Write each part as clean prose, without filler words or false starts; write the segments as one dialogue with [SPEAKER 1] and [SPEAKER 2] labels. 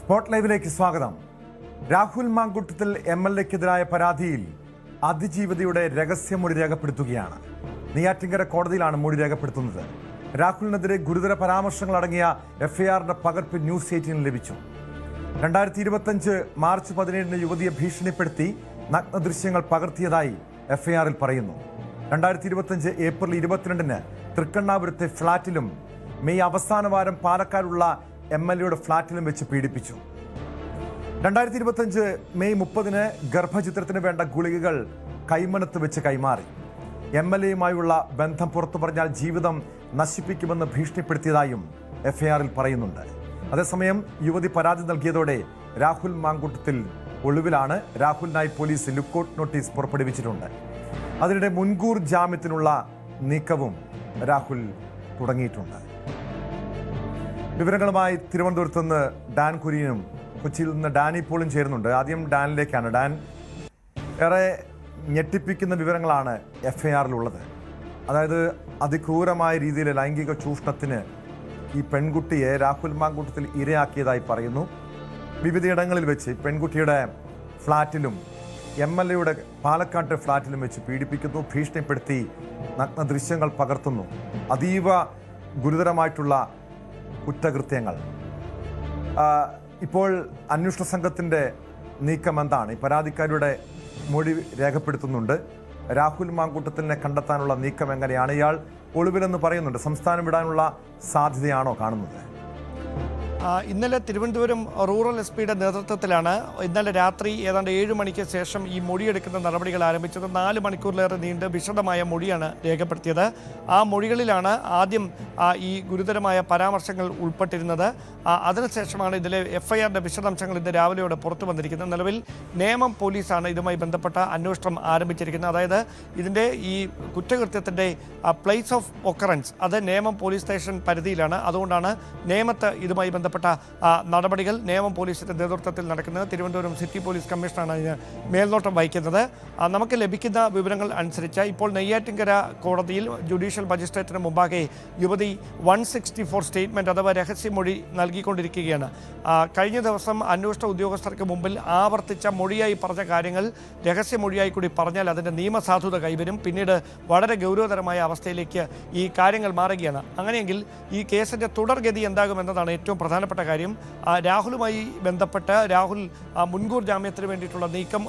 [SPEAKER 1] Spot ലൈവിലേക്ക് സ്വാഗതം. രാഹുൽ മാങ്കൂട്ടത്തിൽ MLAക്കെതിരായ പരാതിയിൽ അതിജീവിതയുടെ രഹസ്യമൊഴി രേഖപ്പെടുത്തുകയാണ്. നെയ്യാറ്റിൻകര കോടതിയിലാണ് മൊഴി രേഖപ്പെടുത്തുന്നത്. രാഹുലിനെതിരെ ഗുരുതര പരാമർശങ്ങളടങ്ങിയ FIRന്റെ പകർപ്പ് ന്യൂസ് 18 ലഭിച്ചു. 2025 മാർച്ച് 17 യുവതിയെ ഭീഷണിപ്പെടുത്തി നഗ്ന ദൃശ്യങ്ങൾ പകർത്തിയതായി FIRൽ പറയുന്നു. 2025 ഏപ്രിൽ 22 തൃക്കണ്ണാപുരത്തെ ഫ്ളാറ്റിലും മെയ് അവസാന വാരം പാലക്കാടുള്ള MLAയുടെ ഫ്ളാറ്റിലും വെച്ച് പീഡിപ്പിച്ചു. 2025 മെയ് 30 ഗർഭചിത്രത്തിന് വേണ്ട ഗുളികകൾ കൈമനത്ത് വെച്ച് കൈമാറി. MLAയുമായുള്ള ബന്ധം പുറത്തു പറഞ്ഞാൽ ജീവിതം നശിപ്പിക്കുമെന്ന് ഭീഷണിപ്പെടുത്തിയതായും FIRൽ പറയുന്നുണ്ട്. അതേസമയം യുവതി പരാതി നൽകിയതോടെ രാഹുൽ മാങ്കൂട്ടത്തിൽ ഒളിവിലാണ്. രാഹുലിനായി പോലീസ് ലുക്കൌട്ട് നോട്ടീസ് പുറപ്പെടുവിച്ചിട്ടുണ്ട്. അതിനിടെ മുൻകൂർ ജാമ്യത്തിനുള്ള നീക്കവും രാഹുൽ തുടങ്ങിയിട്ടുണ്ട്. വിവരങ്ങളുമായി തിരുവനന്തപുരത്ത് നിന്ന് ഡാൻ കുര്യനും കൊച്ചിയിൽ നിന്ന് ഡാനി പോളും ചേരുന്നുണ്ട്. ആദ്യം ഡാനിലേക്കാണ്. ഡാൻ, ഏറെ ഞെട്ടിപ്പിക്കുന്ന വിവരങ്ങളാണ് FIRലുള്ളത്. അതായത് അതിക്രൂരമായ രീതിയിൽ ലൈംഗിക ചൂഷണത്തിന് ഈ പെൺകുട്ടിയെ രാഹുൽ മാങ്കൂട്ടത്തിൽ ഇരയാക്കിയതായി പറയുന്നു. വിവിധയിടങ്ങളിൽ വെച്ച് പെൺകുട്ടിയുടെ ഫ്ളാറ്റിലും MLAയുടെ പാലക്കാട്ടെ ഫ്ളാറ്റിലും വെച്ച് പീഡിപ്പിക്കുന്നു, ഭീഷണിപ്പെടുത്തി നഗ്ന ദൃശ്യങ്ങൾ പകർത്തുന്നു. അതീവ ഗുരുതരമായിട്ടുള്ള കുറ്റകൃത്യങ്ങൾ. ഇപ്പോൾ അന്വേഷണ സംഘത്തിൻ്റെ നീക്കം എന്താണ്? ഈ പരാതിക്കാരുടെ മൊഴി രേഖപ്പെടുത്തുന്നുണ്ട്. രാഹുൽ മാങ്കൂട്ടത്തിനെ കണ്ടെത്താനുള്ള നീക്കം എങ്ങനെയാണ്? ഇയാൾ ഒളിവിലെന്ന് പറയുന്നുണ്ട്. സംസ്ഥാനം വിടാനുള്ള സാധ്യതയാണോ കാണുന്നത്?
[SPEAKER 2] ഇന്നലെ തിരുവനന്തപുരം റൂറൽ SP നേതൃത്വത്തിലാണ് ഇന്നലെ രാത്രി ഏതാണ്ട് 7 മണിക്ക് ശേഷം ഈ മൊഴിയെടുക്കുന്ന നടപടികൾ ആരംഭിച്ചത്. 4 മണിക്കൂറിലേറെ നീണ്ട് വിശദമായ മൊഴിയാണ് രേഖപ്പെടുത്തിയത്. ആ മൊഴികളിലാണ് ആദ്യം ഈ ഗുരുതരമായ പരാമർശങ്ങൾ ഉൾപ്പെട്ടിരുന്നത്. അതിനുശേഷമാണ് ഇതിലെ FIRന്റെ വിശദാംശങ്ങൾ ഇന്ന് രാവിലെയോടെ പുറത്തു വന്നിരിക്കുന്നത്. നിലവിൽ നേമം പോലീസാണ് ഇതുമായി ബന്ധപ്പെട്ട അന്വേഷണം ആരംഭിച്ചിരിക്കുന്നത്. അതായത് ഇതിൻ്റെ ഈ കുറ്റകൃത്യത്തിൻ്റെ പ്ലേസ് ഓഫ് ഒക്കറൻസ് അത് നേമം പോലീസ് സ്റ്റേഷൻ പരിധിയിലാണ്. അതുകൊണ്ടാണ് നേമത്ത് ഇതുമായി ബന്ധപ്പെട്ട നടപടികൾ നേമം പോലീസിന്റെ നേതൃത്വത്തിൽ നടക്കുന്നത്. തിരുവനന്തപുരം സിറ്റി പോലീസ് കമ്മീഷണറാണ് ഇതിന് മേൽനോട്ടം വഹിക്കുന്നത്. നമുക്ക് ലഭിക്കുന്ന വിവരങ്ങൾ അനുസരിച്ച് ഇപ്പോൾ നെയ്യാറ്റിൻകര കോടതിയിൽ ജുഡീഷ്യൽ മജിസ്ട്രേറ്റിന് മുമ്പാകെ യുവതി 164 സ്റ്റേറ്റ്മെന്റ് അഥവാ രഹസ്യമൊഴി നൽകിക്കൊണ്ടിരിക്കുകയാണ്. കഴിഞ്ഞ ദിവസം അന്വേഷണ ഉദ്യോഗസ്ഥർക്ക് മുമ്പിൽ ആവർത്തിച്ച മൊഴിയായി പറഞ്ഞ കാര്യങ്ങൾ രഹസ്യമൊഴിയായി കൂടി പറഞ്ഞാൽ അതിൻ്റെ നിയമസാധുത കൈവരും. പിന്നീട് വളരെ ഗൗരവതരമായ അവസ്ഥയിലേക്ക് ഈ കാര്യങ്ങൾ മാറുകയാണ്. അങ്ങനെയെങ്കിൽ ഈ കേസിൻ്റെ തുടർഗതി എന്താകുമെന്നതാണ് ഏറ്റവും പ്രധാനപ്പെട്ട കാര്യം. രാഹുലുമായി ബന്ധപ്പെട്ട് രാഹുൽ മുൻകൂർ ജാമ്യത്തിന് വേണ്ടിയിട്ടുള്ള നീക്കം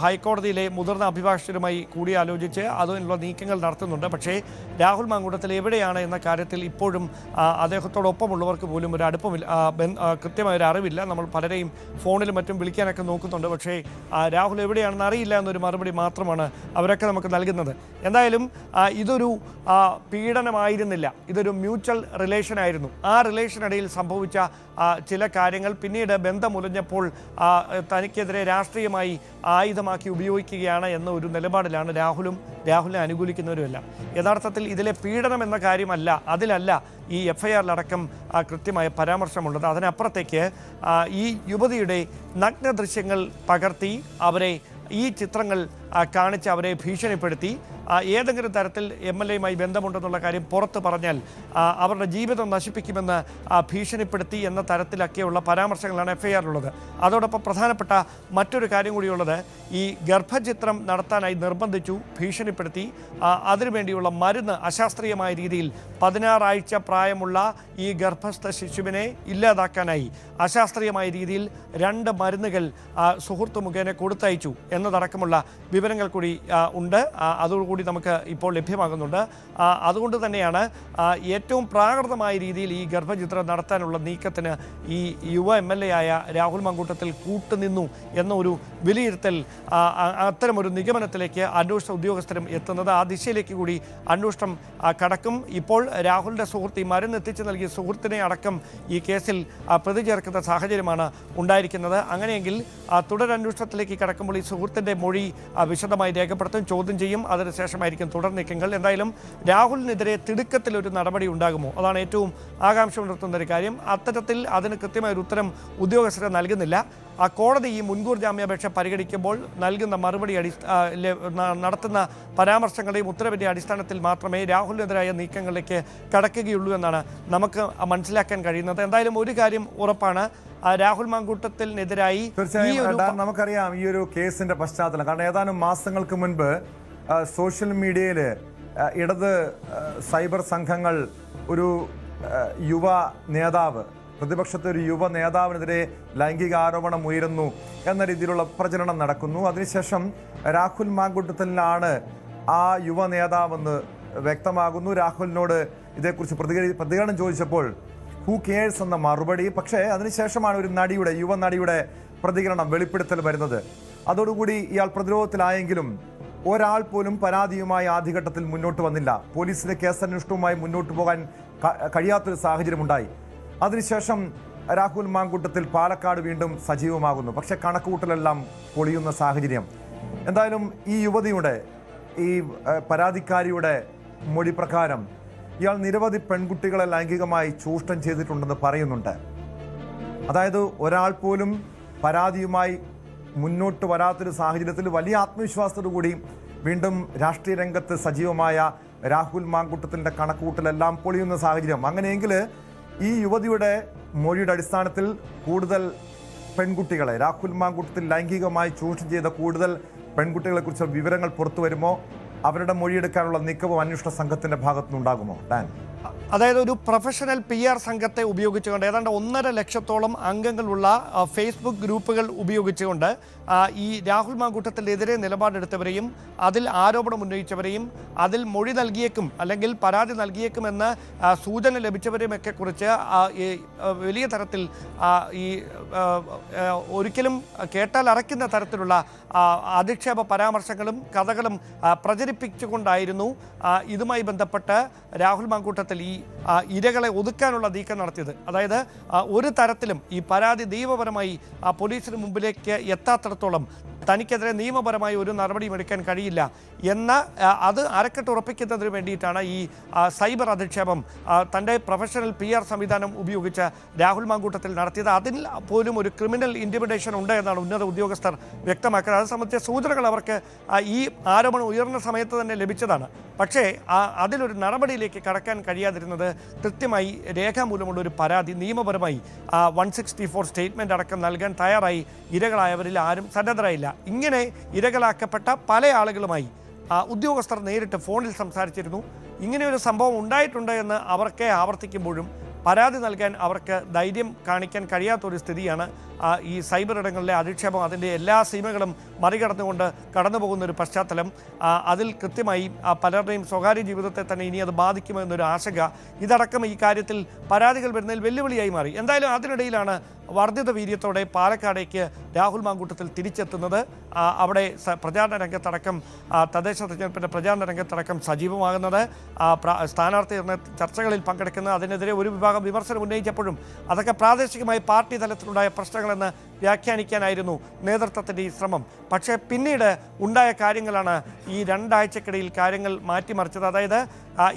[SPEAKER 2] ഹൈക്കോടതിയിലെ മുതിർന്ന അഭിഭാഷകരുമായി കൂടിയാലോചിച്ച് അതിനുള്ള നീക്കങ്ങൾ നടത്തുന്നുണ്ട്. പക്ഷേ രാഹുൽ മാങ്കൂട്ടത്തിൽ എവിടെയാണ് എന്ന കാര്യത്തിൽ ഇപ്പോഴും അദ്ദേഹത്തോടൊപ്പമുള്ളവർക്ക് പോലും ഒരു അടുപ്പമില്ല, കൃത്യമായ ഒരു അറിവില്ല. നമ്മൾ പലരെയും ഫോണിലും മറ്റും വിളിക്കാനൊക്കെ നോക്കുന്നുണ്ട്. പക്ഷേ രാഹുൽ എവിടെയാണെന്ന് അറിയില്ല എന്നൊരു മറുപടി മാത്രമാണ് അവരൊക്കെ നമുക്ക് നൽകുന്നത്. എന്തായാലും ഇതൊരു പീഡനമായിരുന്നില്ല, ഇതൊരു മ്യൂച്വൽ റിലേഷൻ ആയിരുന്നു. ആ റിലേഷനിടയിൽ സംഭവിച്ച ചില കാര്യങ്ങൾ പിന്നീട് ബന്ധമുലഞ്ഞപ്പോൾ തനിക്കെതിരെ രാഷ്ട്രീയമായി ആയുധമാക്കി ഉപയോഗിക്കുകയാണ് എന്ന ഒരു നിലപാടിലാണ് രാഹുലിനെ അനുകൂലിക്കുന്നവരുമെല്ലാം. യഥാർത്ഥത്തിൽ ഇതിലെ പീഡനം എന്ന കാര്യമല്ല, അതിലല്ല ഈ FIRലടക്കം കൃത്യമായ പരാമർശമുള്ളത്. അതിനപ്പുറത്തേക്ക് ഈ യുവതിയുടെ നഗ്ന ദൃശ്യങ്ങൾ പകർത്തി അവരെ ഈ ചിത്രങ്ങൾ കാണിച്ച് അവരെ ഭീഷണിപ്പെടുത്തി ഏതെങ്കിലും തരത്തിൽ MLAയുമായി ബന്ധമുണ്ടെന്നുള്ള കാര്യം പുറത്ത് പറഞ്ഞാൽ അവരുടെ ജീവിതം നശിപ്പിക്കുമെന്ന് ഭീഷണിപ്പെടുത്തി എന്ന തരത്തിലൊക്കെയുള്ള പരാമർശങ്ങളാണ് FIRലുള്ളത്. അതോടൊപ്പം പ്രധാനപ്പെട്ട മറ്റൊരു കാര്യം കൂടിയുള്ളത്, ഈ ഗർഭചിത്രം നടത്താനായി നിർബന്ധിച്ചു, ഭീഷണിപ്പെടുത്തി. അതിനുവേണ്ടിയുള്ള മരുന്ന് അശാസ്ത്രീയമായ രീതിയിൽ 16 ആഴ്ച പ്രായമുള്ള ഈ ഗർഭസ്ഥ ശിശുവിനെ ഇല്ലാതാക്കാനായി അശാസ്ത്രീയമായ രീതിയിൽ 2 മരുന്നുകൾ സുഹൃത്ത് മുഖേന കൊടുത്തയച്ചു എന്നതടക്കമുള്ള വിവരങ്ങൾ കൂടി ഉണ്ട്. അതോടുകൂടി നമുക്ക് ഇപ്പോൾ ലഭ്യമാകുന്നുണ്ട്. അതുകൊണ്ട് തന്നെയാണ് ഏറ്റവും പ്രാകൃതമായ രീതിയിൽ ഈ ഗർഭചിത്രം നടത്താനുള്ള നീക്കത്തിന് ഈ യുവ MLAയായ രാഹുൽ മാങ്കൂട്ടത്തിൽ കൂട്ടുനിന്നു എന്നൊരു വിലയിരുത്തൽ, അത്തരമൊരു നിഗമനത്തിലേക്ക് അന്വേഷണ ഉദ്യോഗസ്ഥരും എത്തുന്നത്. ആ ദിശയിലേക്ക് കൂടി അന്വേഷണം കടക്കും. ഇപ്പോൾ രാഹുലിൻ്റെ സുഹൃത്ത്, ഈ മരുന്ന് എത്തിച്ചു നൽകിയ സുഹൃത്തിനെ അടക്കം ഈ കേസിൽ പ്രതി ചേർക്കുന്ന സാഹചര്യമാണ് ഉണ്ടായിരിക്കുന്നത്. അങ്ങനെയെങ്കിൽ തുടരന്വേഷണത്തിലേക്ക് കടക്കുമ്പോൾ ഈ സുഹൃത്തിൻ്റെ മൊഴി വിശദമായി രേഖപ്പെടുത്തും, ചോദ്യം ചെയ്യും. അതിനുശേഷം ശേഷമായിരിക്കും തുടർ നീക്കങ്ങൾ. എന്തായാലും രാഹുലിനെതിരെ തിടുക്കത്തിൽ ഒരു നടപടി ഉണ്ടാകുമോ, അതാണ് ഏറ്റവും ആകാംക്ഷ ഉണർത്തുന്ന ഒരു കാര്യം. അത്തരത്തിൽ അതിന് കൃത്യമായ ഒരു ഉത്തരം ഉദ്യോഗസ്ഥർ നൽകുന്നില്ല. ആ കോടതി ഈ മുൻകൂർ ജാമ്യാപേക്ഷ പരിഗണിക്കുമ്പോൾ നൽകുന്ന മറുപടി നടത്തുന്ന പരാമർശങ്ങളുടെയും ഉത്തരവിൻ്റെ അടിസ്ഥാനത്തിൽ മാത്രമേ രാഹുലിനെതിരായ നീക്കങ്ങളിലേക്ക് കടക്കുകയുള്ളൂ എന്നാണ് നമുക്ക് മനസ്സിലാക്കാൻ കഴിയുന്നത്. എന്തായാലും ഒരു കാര്യം ഉറപ്പാണ്, രാഹുൽ മാങ്കൂട്ടത്തിനെതിരായി
[SPEAKER 1] നമുക്കറിയാം ഈ ഒരു കേസിന്റെ പശ്ചാത്തലം. കാരണം ഏതാനും മാസങ്ങൾക്ക് മുൻപ് സോഷ്യൽ മീഡിയയിൽ ഇടത് സൈബർ സംഘങ്ങൾ ഒരു യുവ നേതാവ്, പ്രതിപക്ഷത്തെ ഒരു യുവ നേതാവിനെതിരെ ലൈംഗിക ആരോപണം ഉയരുന്നു എന്ന രീതിയിലുള്ള പ്രചരണം നടക്കുന്നു. അതിനുശേഷം രാഹുൽ മാങ്കൂട്ടത്തിലാണ് ആ യുവ നേതാവെന്ന് വ്യക്തമാകുന്നു. രാഹുലിനോട് ഇതേക്കുറിച്ച് പ്രതികരണം ചോദിച്ചപ്പോൾ ഹൂ കെയേഴ്സ് എന്ന മറുപടി. പക്ഷേ അതിനുശേഷമാണ് ഒരു യുവ നടിയുടെ പ്രതികരണം, വെളിപ്പെടുത്തൽ വരുന്നത്. അതോടുകൂടി ഇയാൾ പ്രതിരോധത്തിലായെങ്കിലും ഒരാൾ പോലും പരാതിയുമായി ആദ്യഘട്ടത്തിൽ മുന്നോട്ട് വന്നില്ല. പോലീസിന്റെ കേസന്വേഷണവുമായി മുന്നോട്ട് പോകാൻ കഴിയാത്തൊരു സാഹചര്യമുണ്ടായി. അതിനുശേഷം രാഹുൽ മാങ്കൂട്ടത്തിൽ പാലക്കാട് വീണ്ടും സജീവമാകുന്നു. പക്ഷെ കണക്കുകൂട്ടലെല്ലാം പൊളിയുന്ന സാഹചര്യം. എന്തായാലും ഈ യുവതിയുടെ, ഈ പരാതിക്കാരിയുടെ മൊഴി പ്രകാരം ഇയാൾ നിരവധി പെൺകുട്ടികളെ ലൈംഗികമായി ചൂഷണം ചെയ്തിട്ടുണ്ടെന്ന് പറയുന്നുണ്ട്. അതായത് ഒരാൾ പോലും പരാതിയുമായി മുന്നോട്ട് വരാത്തൊരു സാഹചര്യത്തിൽ വലിയ ആത്മവിശ്വാസത്തോടു കൂടി വീണ്ടും രാഷ്ട്രീയ രംഗത്ത് സജീവമായ രാഹുൽ മാങ്കൂട്ടത്തിൻ്റെ കണക്കുകൂട്ടലെല്ലാം പൊളിയുന്ന സാഹചര്യം. അങ്ങനെയെങ്കിൽ ഈ യുവതിയുടെ മൊഴിയുടെ അടിസ്ഥാനത്തിൽ കൂടുതൽ പെൺകുട്ടികളെ രാഹുൽ മാങ്കൂട്ടത്തിൽ ലൈംഗികമായി ചൂഷണം ചെയ്ത കൂടുതൽ പെൺകുട്ടികളെക്കുറിച്ച് വിവരങ്ങൾ പുറത്തു വരുമോ? അവരുടെ മൊഴിയെടുക്കാനുള്ള നീക്കവും അന്വേഷണ സംഘത്തിന്റെ ഭാഗത്തുനിന്നുണ്ടാകുമോ? ഡാൻ,
[SPEAKER 2] അതായത് ഒരു പ്രൊഫഷണൽ PR സംഘത്തെ ഉപയോഗിച്ചുകൊണ്ട് ഏതാണ്ട് 1.5 ലക്ഷത്തോളം അംഗങ്ങളുള്ള ഫേസ്ബുക്ക് ഗ്രൂപ്പുകൾ ഉപയോഗിച്ചുകൊണ്ട് ഈ രാഹുൽ മാങ്കൂട്ടത്തിനെതിരെ നിലപാടെടുത്തവരെയും അതിൽ ആരോപണം ഉന്നയിച്ചവരെയും അതിൽ മൊഴി നൽകിയേക്കും അല്ലെങ്കിൽ പരാതി നൽകിയേക്കുമെന്ന് സൂചന ലഭിച്ചവരെയുമൊക്കെ കുറിച്ച് വലിയ തരത്തിൽ ഈ ഒരിക്കലും കേട്ടാൽ അറയ്ക്കുന്ന തരത്തിലുള്ള അധിക്ഷേപ പരാമർശങ്ങളും കഥകളും പ്രചരിപ്പിച്ചുകൊണ്ടായിരുന്നു ഇതുമായി ബന്ധപ്പെട്ട് രാഹുൽ മാങ്കൂട്ടത്തിൽ ഈ ഇരകളെ ഒതുക്കാനുള്ള നീക്കം നടത്തിയത്. അതായത് ഒരു തരത്തിലും ഈ പരാതി നിയമപരമായി പോലീസിന് മുമ്പിലേക്ക് എത്താത്തിടത്തോളം തനിക്കെതിരെ നിയമപരമായി ഒരു നടപടിയും എടുക്കാൻ കഴിയില്ല എന്ന അത് അരക്കെട്ട് ഉറപ്പിക്കുന്നതിന് വേണ്ടിയിട്ടാണ് ഈ സൈബർ അധിക്ഷേപം തൻ്റെ പ്രൊഫഷണൽ PR സംവിധാനം ഉപയോഗിച്ച് രാഹുൽ മാങ്കൂട്ടത്തിൽ നടത്തിയത്. അതിൽ പോലും ഒരു ക്രിമിനൽ ഇൻറ്റിമിഡേഷൻ ഉണ്ട് എന്നാണ് ഉന്നത ഉദ്യോഗസ്ഥർ വ്യക്തമാക്കുന്നത്. അത് സംബന്ധിച്ച സൂചനകൾ അവർക്ക് ഈ ആരോപണം ഉയർന്ന സമയത്ത് തന്നെ ലഭിച്ചതാണ്. പക്ഷേ അതിലൊരു നടപടിയിലേക്ക് കടക്കാൻ കഴിയാതിരുന്നത് കൃത്യമായി രേഖാമൂലമുള്ള ഒരു പരാതി നിയമപരമായി 164 സ്റ്റേറ്റ്മെൻ്റ് അടക്കം നൽകാൻ തയ്യാറായി ഇരകളായവരിൽ ആരും സന്നദ്ധരായില്ല. ഇങ്ങനെ ഇരകളാക്കപ്പെട്ട പല ആളുകളുമായി ഉദ്യോഗസ്ഥർ നേരിട്ട് ഫോണിൽ സംസാരിച്ചിരുന്നു. ഇങ്ങനെയൊരു സംഭവം ഉണ്ടായിട്ടുണ്ട് എന്ന് അവർക്കെ ആവർത്തിക്കുമ്പോഴും പരാതി നൽകാൻ അവർക്ക് ധൈര്യം കാണിക്കാൻ കഴിയാത്തൊരു സ്ഥിതിയാണ് ഈ സൈബർ ഇടങ്ങളിലെ അധിക്ഷേപം അതിൻ്റെ എല്ലാ സീമകളും മറികടന്നുകൊണ്ട് കടന്നു പോകുന്ന ഒരു പശ്ചാത്തലം. അതിൽ കൃത്യമായി പലരുടെയും സ്വകാര്യ ജീവിതത്തെ തന്നെ ഇനി അത് ബാധിക്കുമോ എന്നൊരു ആശങ്ക ഇതടക്കം ഈ കാര്യത്തിൽ പരാതികൾ വരുന്നതിൽ വെല്ലുവിളിയായി മാറി. എന്തായാലും അതിനിടയിലാണ് വർദ്ധിത വീര്യത്തോടെ പാലക്കാടേക്ക് രാഹുൽ മാങ്കൂട്ടത്തിൽ തിരിച്ചെത്തുന്നത്. അവിടെ പ്രചാരണ രംഗത്തടക്കം തദ്ദേശ തെരഞ്ഞെടുപ്പിൻ്റെ പ്രചാരണ രംഗത്തടക്കം സജീവമാകുന്നത്, സ്ഥാനാർത്ഥി ചർച്ചകളിൽ പങ്കെടുക്കുന്നത്, അതിനെതിരെ ഒരു വിഭാഗം വിമർശനം ഉന്നയിച്ചപ്പോഴും അതൊക്കെ പ്രാദേശികമായി പാർട്ടി തലത്തിലുണ്ടായ പ്രശ്നങ്ങളെന്ന് വ്യാഖ്യാനിക്കാനായിരുന്നു നേതൃത്വത്തിൻ്റെ ഈ ശ്രമം. പക്ഷേ പിന്നീട് ഉണ്ടായ കാര്യങ്ങളാണ് ഈ 2 ആഴ്ചക്കിടയിൽ കാര്യങ്ങൾ മാറ്റിമറിച്ചത്. അതായത്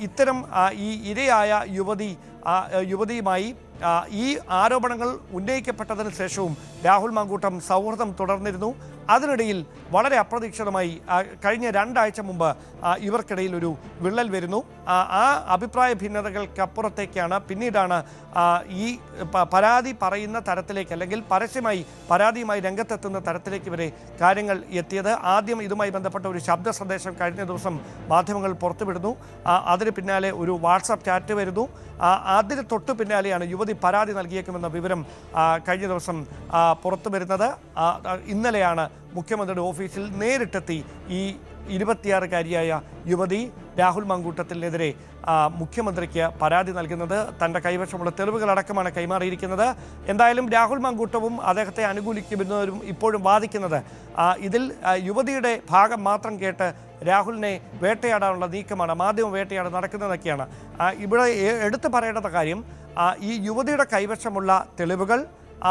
[SPEAKER 2] ഇത്തരം ഈ ഇരയായ യുവതിയുമായി ഈ ആരോപണങ്ങൾ ഉന്നയിക്കപ്പെട്ടതിന് ശേഷവും രാഹുൽ മാങ്കൂട്ടം സൗഹൃദം തുടർന്നിരുന്നു. അതിനിടയിൽ വളരെ അപ്രതീക്ഷിതമായി കഴിഞ്ഞ 2 ആഴ്ച മുമ്പ് ഇവർക്കിടയിൽ ഒരു വിള്ളൽ വരുന്നു. ആ അഭിപ്രായ ഭിന്നതകൾക്കപ്പുറത്തേക്കാണ് പിന്നീടാണ് ഈ പരാതി പറയുന്ന തരത്തിലേക്ക് അല്ലെങ്കിൽ പരസ്യമായി പരാതിയുമായി രംഗത്തെത്തുന്ന തരത്തിലേക്ക് വരെ കാര്യങ്ങൾ എത്തിയത്. ആദ്യം ഇതുമായി ബന്ധപ്പെട്ട ഒരു ശബ്ദ സന്ദേശം കഴിഞ്ഞ ദിവസം മാധ്യമങ്ങൾ പുറത്തുവിടുന്നു. അതിന് പിന്നാലെ ഒരു വാട്സാപ്പ് ചാറ്റ് വരുന്നു. അതിന് തൊട്ടു പിന്നാലെയാണ് യുവതി പരാതി നൽകിയേക്കുമെന്ന വിവരം കഴിഞ്ഞ ദിവസം പുറത്തു വരുന്നത്. ഇന്നലെയാണ് മുഖ്യമന്ത്രിയുടെ ഓഫീസിൽ നേരിട്ടെത്തി ഈ 26-കാരിയായ യുവതി രാഹുൽ മാങ്കൂട്ടത്തിനെതിരെ മുഖ്യമന്ത്രിക്ക് പരാതി നൽകുന്നത്. തൻ്റെ കൈവശമുള്ള തെളിവുകളടക്കമാണ് കൈമാറിയിരിക്കുന്നത്. എന്തായാലും രാഹുൽ മാങ്കൂട്ടവും അദ്ദേഹത്തെ അനുകൂലിക്കുന്നവരും ഇപ്പോഴും വാദിക്കുന്നത് ഇതിൽ യുവതിയുടെ ഭാഗം മാത്രം കേട്ട് രാഹുലിനെ വേട്ടയാടാനുള്ള നീക്കമാണ്, മാധ്യമ വേട്ടയാട് നടക്കുന്നതൊക്കെയാണ്. ഇവിടെ എടുത്തു പറയേണ്ട കാര്യം ഈ യുവതിയുടെ കൈവശമുള്ള തെളിവുകൾ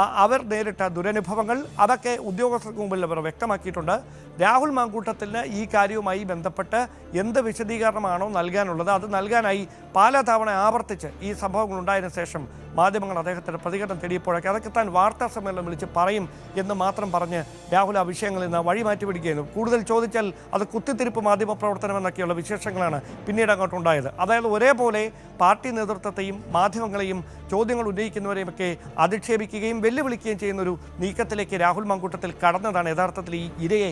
[SPEAKER 2] അവർ നേരിട്ട ദുരനുഭവങ്ങൾ അതൊക്കെ ഉദ്യോഗസ്ഥർക്ക് മുമ്പിൽ അവർ വ്യക്തമാക്കിയിട്ടുണ്ട്. രാഹുൽ മാങ്കൂട്ടത്തിന് ഈ കാര്യവുമായി ബന്ധപ്പെട്ട് എന്ത് വിശദീകരണമാണോ നൽകാനുള്ളത് അത് നൽകാനായി പലതവണ ആവർത്തിച്ച് ഈ സംഭവങ്ങൾ ഉണ്ടായതിനു ശേഷം മാധ്യമങ്ങൾ അദ്ദേഹത്തിൻ്റെ പ്രതികരണം തേടിയപ്പോഴൊക്കെ അതൊക്കെ താൻ വാർത്താ സമ്മേളനം വിളിച്ച് പറയും എന്ന് മാത്രം പറഞ്ഞ് രാഹുൽ ആ വിഷയങ്ങളിൽ നിന്ന് വഴി മാറ്റി പിടിക്കുകയായിരുന്നു. കൂടുതൽ ചോദിച്ചാൽ അത് കുത്തിത്തിരിപ്പ് മാധ്യമ പ്രവർത്തനം എന്നൊക്കെയുള്ള വിശേഷങ്ങളാണ് പിന്നീട് അങ്ങോട്ടുണ്ടായത്. അതായത് ഒരേപോലെ പാർട്ടി നേതൃത്വത്തെയും മാധ്യമങ്ങളെയും ചോദ്യങ്ങൾ ഉന്നയിക്കുന്നവരെയുമൊക്കെ അധിക്ഷേപിക്കുകയും വെല്ലുവിളിക്കുകയും ചെയ്യുന്ന ഒരു നീക്കത്തിലേക്ക് രാഹുൽ മാങ്കൂട്ടത്തിൽ കടന്നതാണ് യഥാർത്ഥത്തിൽ ഈ ഇരയെ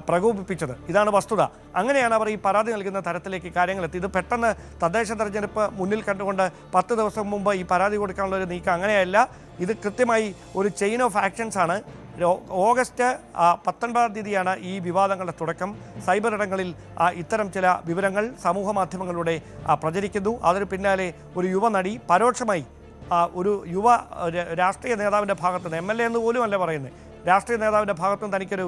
[SPEAKER 2] പ്രകോപിപ്പിച്ചത്. ഇതാണ് വസ്തുത. അങ്ങനെയാണ് അവർ ഈ പരാതി നൽകുന്ന തരത്തിലേക്ക് കാര്യങ്ങളെത്തി. ഇത് പെട്ടെന്ന് തദ്ദേശ തെരഞ്ഞെടുപ്പ് മുന്നിൽ കണ്ടുകൊണ്ട് 10 ദിവസം മുമ്പ് ഈ പരാതി കൊടുക്കാനുള്ള ഒരു നീക്കം അങ്ങനെയല്ല. ഇത് കൃത്യമായി ഒരു ചെയിൻ ഓഫ് ആക്ഷൻസ് ആണ്. ഓഗസ്റ്റ് 19-ാം തീയതിയാണ് ഈ വിവാദങ്ങളുടെ തുടക്കം. സൈബർ ഇടങ്ങളിൽ ഇത്തരം ചില വിവരങ്ങൾ സമൂഹ മാധ്യമങ്ങളിലൂടെ പ്രചരിക്കുന്നു. അതിന് പിന്നാലെ ഒരു യുവനടി പരോക്ഷമായി ഒരു യുവ രാഷ്ട്രീയ നേതാവിൻ്റെ ഭാഗത്തുനിന്ന് MLA എന്ന് പോലുമല്ല പറയുന്നത്, രാഷ്ട്രീയ നേതാവിൻ്റെ ഭാഗത്തുനിന്ന് തനിക്കൊരു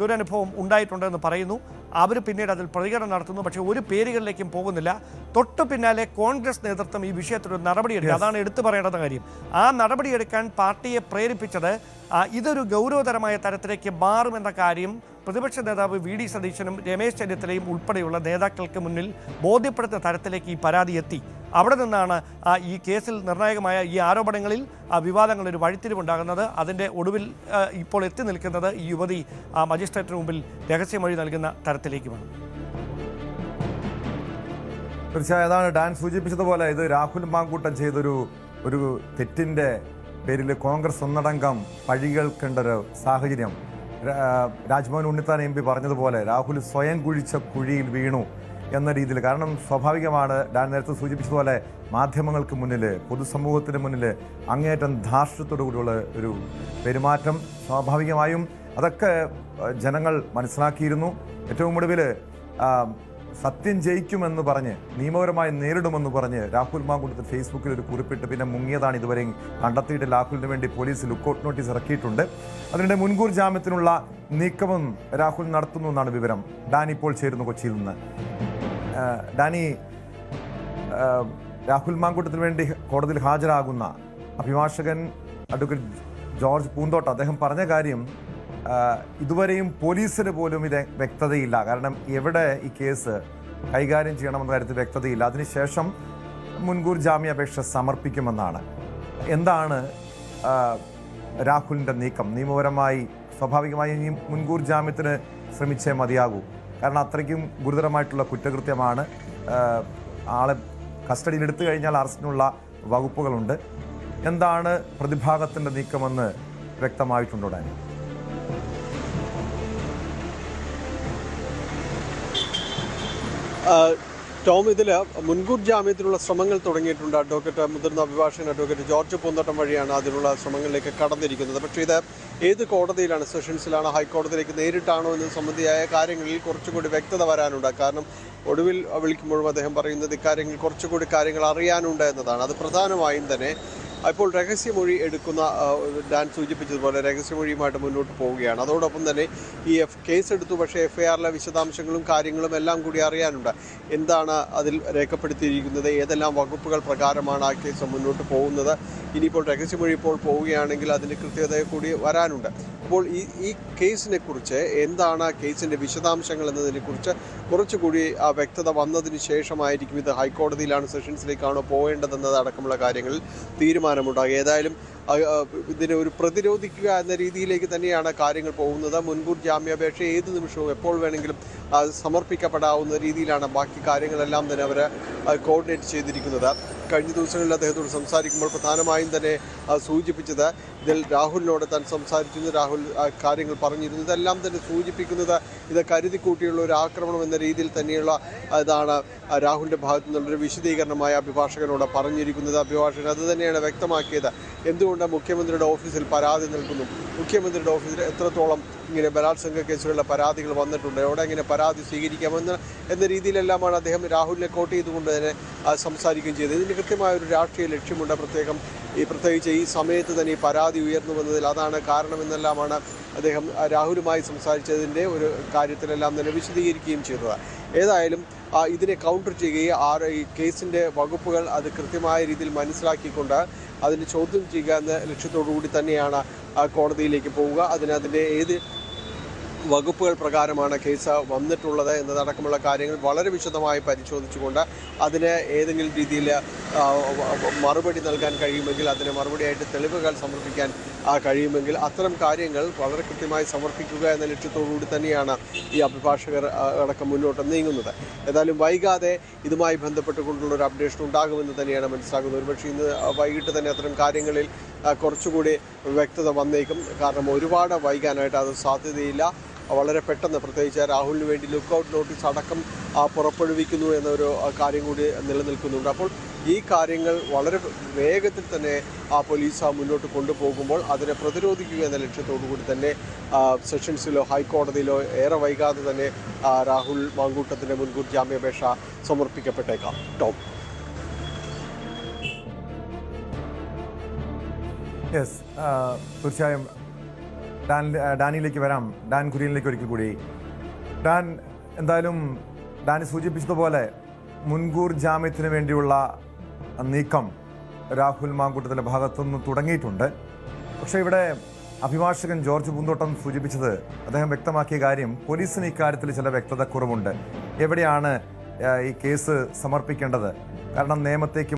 [SPEAKER 2] ദുരനുഭവം ഉണ്ടായിട്ടുണ്ടെന്ന് പറയുന്നു. അവർ പിന്നീട് അതിൽ പ്രതികരണം നടത്തുന്നു. പക്ഷേ ഒരു പേരുകളിലേക്കും പോകുന്നില്ല. തൊട്ടു പിന്നാലെ കോൺഗ്രസ് നേതൃത്വം ഈ വിഷയത്തിലൊരു നടപടിയെടുക്കുക. അതാണ് എടുത്തു പറയേണ്ട കാര്യം. ആ നടപടിയെടുക്കാൻ പാർട്ടിയെ പ്രേരിപ്പിച്ചത് ഇതൊരു ഗൗരവതരമായ തരത്തിലേക്ക് മാറുമെന്ന കാര്യം പ്രതിപക്ഷ നേതാവ് VD സതീശനും രമേശ് ചെന്നിത്തലയും ഉൾപ്പെടെയുള്ള നേതാക്കൾക്ക് മുന്നിൽ ബോധ്യപ്പെടുത്തുന്ന തരത്തിലേക്ക് ഈ പരാതി എത്തി. അവിടെ നിന്നാണ് ഈ കേസിൽ നിർണായകമായ ഈ ആരോപണങ്ങളിൽ വിവാദങ്ങളൊരു വഴിത്തിരിവുണ്ടാകുന്നത്. അതിൻ്റെ ഒടുവിൽ ഇപ്പോൾ എത്തി നിൽക്കുന്നത് ഈ യുവതി മജിസ്ട്രേറ്റിന് മുമ്പിൽ രഹസ്യമൊഴി നൽകുന്ന തരത്തിലേക്കുമാണ്.
[SPEAKER 1] തീർച്ചയായും അതാണ് ഡാൻ സൂചിപ്പിച്ചതുപോലെ ഇത് രാഹുൽ മാങ്കൂട്ടം ചെയ്തൊരു തെറ്റിൻ്റെ പേരിൽ കോൺഗ്രസ് ഒന്നടങ്കം പഴി കേൾക്കേണ്ടൊരു സാഹചര്യം. രാജ്മോഹൻ ഉണ്ണിത്താൻ MP പറഞ്ഞതുപോലെ രാഹുൽ സ്വയം കുഴിച്ച കുഴിയിൽ വീണു എന്ന രീതിയിൽ. കാരണം സ്വാഭാവികമാണ് ഡാൻ നേരത്തെ സൂചിപ്പിച്ചതുപോലെ മാധ്യമങ്ങൾക്ക് മുന്നിൽ പൊതുസമൂഹത്തിന് മുന്നിൽ അങ്ങേയറ്റം ധാർഷ്ട്യത്തോടു കൂടിയുള്ള ഒരു പെരുമാറ്റം സ്വാഭാവികമായും അതൊക്കെ ജനങ്ങൾ മനസ്സിലാക്കിയിരുന്നു. ഏറ്റവും ഒടുവിൽ സത്യം ജയിക്കുമെന്ന് പറഞ്ഞ് നിയമപരമായി നേരിടുമെന്ന് പറഞ്ഞ് രാഹുൽ മാങ്കൂട്ടത്തിൽ ഫേസ്ബുക്കിൽ ഒരു കുറിപ്പിട്ട് പിന്നെ മുങ്ങിയതാണ് ഇതുവരെ കണ്ടെത്തിയിട്ട് രാഹുലിന് വേണ്ടി പോലീസ് ലുക്കൌട്ട് നോട്ടീസ് ഇറക്കിയിട്ടുണ്ട്. അതിനിടെ മുൻകൂർ ജാമ്യത്തിനുള്ള നീക്കവും രാഹുൽ നടത്തുന്നു എന്നാണ് വിവരം. ഡാനി ഇപ്പോൾ ചേരുന്നു കൊച്ചിയിൽ നിന്ന്. ഡാനി, രാഹുൽ മാങ്കൂട്ടത്തിന് വേണ്ടി കോടതിയിൽ ഹാജരാകുന്ന അഭിഭാഷകൻ അഡ്വക്കേറ്റ് ജോർജ് പൂന്തോട്ടം അദ്ദേഹം പറഞ്ഞ കാര്യം ഇതുവരെയും പോലീസിന് പോലും ഇത് വ്യക്തതയില്ല. കാരണം എവിടെ ഈ കേസ് കൈകാര്യം ചെയ്യണമെന്ന കാര്യത്തിൽ വ്യക്തതയില്ല. അതിനുശേഷം മുൻകൂർ ജാമ്യാപേക്ഷ സമർപ്പിക്കുമെന്നാണ്. എന്താണ് രാഹുലിൻ്റെ നീക്കം? നിയമപരമായി സ്വാഭാവികമായി ഈ മുൻകൂർ ജാമ്യത്തിന് ശ്രമിച്ചേ മതിയാകൂ. കാരണം അത്രയ്ക്കും ഗുരുതരമായിട്ടുള്ള കുറ്റകൃത്യമാണ്. ആളെ കസ്റ്റഡിയിലെടുത്തു കഴിഞ്ഞാൽ അറസ്റ്റിനുള്ള വകുപ്പുകളുണ്ട്. എന്താണ് പ്രതിഭാഗത്തിൻ്റെ നീക്കമെന്ന് വ്യക്തമായിട്ടുണ്ടോ ഡാനി?
[SPEAKER 3] ടോം, ഇതിൽ മുൻകൂർ ജാമ്യത്തിനുള്ള ശ്രമങ്ങൾ തുടങ്ങിയിട്ടുണ്ട്. മുതിർന്ന അഭിഭാഷകൻ അഡ്വക്കേറ്റ് ജോർജ് പൂന്തോട്ടം വഴിയാണ് അതിനുള്ള ശ്രമങ്ങളിലേക്ക് കടന്നിരിക്കുന്നത്. പക്ഷേ ഇത് ഏത് കോടതിയിലാണ്, സെഷൻസിലാണോ ഹൈക്കോടതിയിലേക്ക് നേരിട്ടാണോ എന്നത് സംബന്ധിയായ കാര്യങ്ങളിൽ കുറച്ചുകൂടി വ്യക്തത വരാനുണ്ട്. കാരണം ഒടുവിൽ വിളിക്കുമ്പോഴും അദ്ദേഹം പറയുന്നത് ഇക്കാര്യങ്ങളിൽ കുറച്ചുകൂടി കാര്യങ്ങൾ അറിയാനുണ്ട് എന്നതാണ്. അത് പ്രധാനമായും തന്നെ ഇപ്പോൾ രഹസ്യമൊഴി എടുക്കുന്ന ഡാൻ സൂചിപ്പിച്ചതുപോലെ രഹസ്യമൊഴിയുമായിട്ട് മുന്നോട്ട് പോവുകയാണ്. അതോടൊപ്പം തന്നെ ഈ കേസ് എടുത്തു, പക്ഷേ FIRലെ വിശദാംശങ്ങളും കാര്യങ്ങളും എല്ലാം കൂടി അറിയാനുണ്ട്. എന്താണ് അതിൽ രേഖപ്പെടുത്തിയിരിക്കുന്നത്, ഏതെല്ലാം വകുപ്പുകൾ പ്രകാരമാണ് ആ കേസ് മുന്നോട്ട് പോകുന്നത്. ഇനിയിപ്പോൾ രഹസ്യമൊഴി ഇപ്പോൾ പോവുകയാണെങ്കിൽ അതിൻ്റെ കൃത്യത കൂടി വരാനുണ്ട്. അപ്പോൾ ഈ കേസിനെ കുറിച്ച് എന്താണ് കേസിൻ്റെ വിശദാംശങ്ങൾ എന്നതിനെക്കുറിച്ച് കുറച്ചുകൂടി വ്യക്തത വന്നതിന് ശേഷമായിരിക്കും ഇത് ഹൈക്കോടതിയിലാണ് സെഷൻസിലേക്കാണോ പോകേണ്ടതെന്നത് അടക്കമുള്ള കാര്യങ്ങളിൽ തീരുമാനമുണ്ടാകും. ഏതായാലും ഇതിനെ ഒരു പ്രതിരോധിക്കുക എന്ന രീതിയിലേക്ക് തന്നെയാണ് കാര്യങ്ങൾ പോകുന്നത്. മുൻകൂർ ജാമ്യാപേക്ഷ ഏത് നിമിഷവും എപ്പോൾ വേണമെങ്കിലും സമർപ്പിക്കപ്പെടാവുന്ന രീതിയിലാണ് ബാക്കി കാര്യങ്ങളെല്ലാം തന്നെ അവർ കോർഡിനേറ്റ് ചെയ്തിരിക്കുന്നത്. കഴിഞ്ഞ ദിവസങ്ങളിൽ അദ്ദേഹത്തോട് സംസാരിക്കുമ്പോൾ പ്രധാനമായും തന്നെ സൂചിപ്പിച്ചത് ഇതിൽ രാഹുലിനോട് താൻ സംസാരിച്ചിരുന്നു, രാഹുൽ കാര്യങ്ങൾ പറഞ്ഞിരുന്നു. ഇതെല്ലാം തന്നെ സൂചിപ്പിക്കുന്നത് ഇത് കരുതിക്കൂട്ടിയുള്ള ഒരു ആക്രമണം എന്ന രീതിയിൽ തന്നെയുള്ള ഇതാണ് രാഹുലിൻ്റെ ഭാഗത്തു നിന്നുള്ളൊരു വിശദീകരണമായ അഭിഭാഷകനോട് പറഞ്ഞിരിക്കുന്നത്. അഭിഭാഷകൻ അത് തന്നെയാണ് വ്യക്തമാക്കിയത്. എന്തുകൊണ്ട് മുഖ്യമന്ത്രിയുടെ ഓഫീസിൽ പരാതി നൽകുന്നു, മുഖ്യമന്ത്രിയുടെ ഓഫീസിൽ എത്രത്തോളം ഇങ്ങനെ ബലാത്സംഗ കേസുകളിലെ പരാതികൾ വന്നിട്ടുണ്ട്, എവിടെ ഇങ്ങനെ പരാതി സ്വീകരിക്കാമെന്ന് എന്ന രീതിയിലെല്ലാമാണ് അദ്ദേഹം രാഹുലിനെ കോട്ട് ചെയ്തുകൊണ്ട് തന്നെ സംസാരിക്കുകയും ചെയ്തത്. ഇതിന് കൃത്യമായ ഒരു രാഷ്ട്രീയ ലക്ഷ്യമുണ്ട്. പ്രത്യേകിച്ച് ഈ സമയത്ത് തന്നെ ഈ പരാതി ഉയർന്നു വന്നതിൽ അതാണ് കാരണമെന്നെല്ലാമാണ് അദ്ദേഹം രാഹുലുമായി സംസാരിച്ചതിൻ്റെ ഒരു കാര്യത്തിലെല്ലാം തന്നെ വിശദീകരിക്കുകയും ചെയ്തത്. ഏതായാലും ഇതിനെ കൗണ്ടർ ചെയ്യുകയും ഈ കേസിൻ്റെ വകുപ്പുകൾ അത് കൃത്യമായ രീതിയിൽ മനസ്സിലാക്കിക്കൊണ്ട് അതിന് ചോദ്യം ചെയ്യുക എന്ന ലക്ഷ്യത്തോടു കൂടി തന്നെയാണ് കോടതിയിലേക്ക് പോവുക. അതിൻ്റെ ഏത് വകുപ്പുകൾ പ്രകാരമാണ് കേസ് വന്നിട്ടുള്ളത് എന്നതടക്കമുള്ള കാര്യങ്ങൾ വളരെ വിശദമായി പരിശോധിച്ചുകൊണ്ട് അതിന് ഏതെങ്കിലും രീതിയിൽ മറുപടി നൽകാൻ കഴിയുമെങ്കിൽ, അതിന് മറുപടിയായിട്ട് തെളിവുകൾ സമർപ്പിക്കാൻ കഴിയുമെങ്കിൽ അത്തരം കാര്യങ്ങൾ വളരെ കൃത്യമായി സമർപ്പിക്കുക എന്ന ലക്ഷ്യത്തോടുകൂടി തന്നെയാണ് ഈ അഭിഭാഷകർ അടക്കം മുന്നോട്ട് നീങ്ങുന്നത്. ഏതായാലും വൈകാതെ ഇതുമായി ബന്ധപ്പെട്ടുകൊണ്ടുള്ള ഒരു അപ്ഡേഷൻ ഉണ്ടാകുമെന്ന് തന്നെയാണ് മനസ്സിലാകുന്നത്. ഒരുപക്ഷെ ഇന്ന് വൈകിട്ട് തന്നെ അത്തരം കാര്യങ്ങളിൽ കുറച്ചുകൂടി വ്യക്തത വന്നേക്കും. കാരണം ഒരുപാട് വൈകാനായിട്ട് അത് സാധ്യതയില്ല. വളരെ പെട്ടെന്ന്, പ്രത്യേകിച്ച് രാഹുലിന് വേണ്ടി ലുക്കൗട്ട് നോട്ടീസ് അടക്കം പുറപ്പെടുവിക്കുന്നു എന്നൊരു കാര്യം കൂടി നിലനിൽക്കുന്നുണ്ട്. അപ്പോൾ ഈ കാര്യങ്ങൾ വളരെ വേഗത്തിൽ തന്നെ പോലീസ് മുന്നോട്ട് കൊണ്ടുപോകുമ്പോൾ അതിനെ പ്രതിരോധിക്കുക എന്ന ലക്ഷ്യത്തോടു കൂടി തന്നെ സെഷൻസിലോ ഹൈക്കോടതിയിലോ ഏറെ വൈകാതെ തന്നെ രാഹുൽ മാങ്കൂട്ടത്തിൻ്റെ മുൻകൂർ ജാമ്യാപേക്ഷ സമർപ്പിക്കപ്പെട്ടേക്കാം. ടോം.
[SPEAKER 1] യെസ്, തീർച്ചയായും ഡാനിയിലേക്ക് വരാം. ഡാൻ കുര്യനിലേക്ക് ഒരിക്കൽ കൂടി. ഡാൻ, എന്തായാലും ഡാനി സൂചിപ്പിച്ചതുപോലെ മുൻകൂർ ജാമ്യത്തിന് വേണ്ടിയുള്ള നീക്കം രാഹുൽ മാങ്കൂട്ടത്തിൻ്റെ ഭാഗത്തുനിന്ന് തുടങ്ങിയിട്ടുണ്ട്. പക്ഷേ ഇവിടെ അഭിഭാഷകൻ ജോർജ് പൂന്തോട്ടം സൂചിപ്പിച്ചത്, അദ്ദേഹം വ്യക്തമാക്കിയ കാര്യം, പോലീസിന് ഇക്കാര്യത്തിൽ ചില വ്യക്തത കുറവുണ്ട്. എവിടെയാണ് ഈ കേസ് സമർപ്പിക്കേണ്ടത്? കാരണം നിയമത്തേക്ക്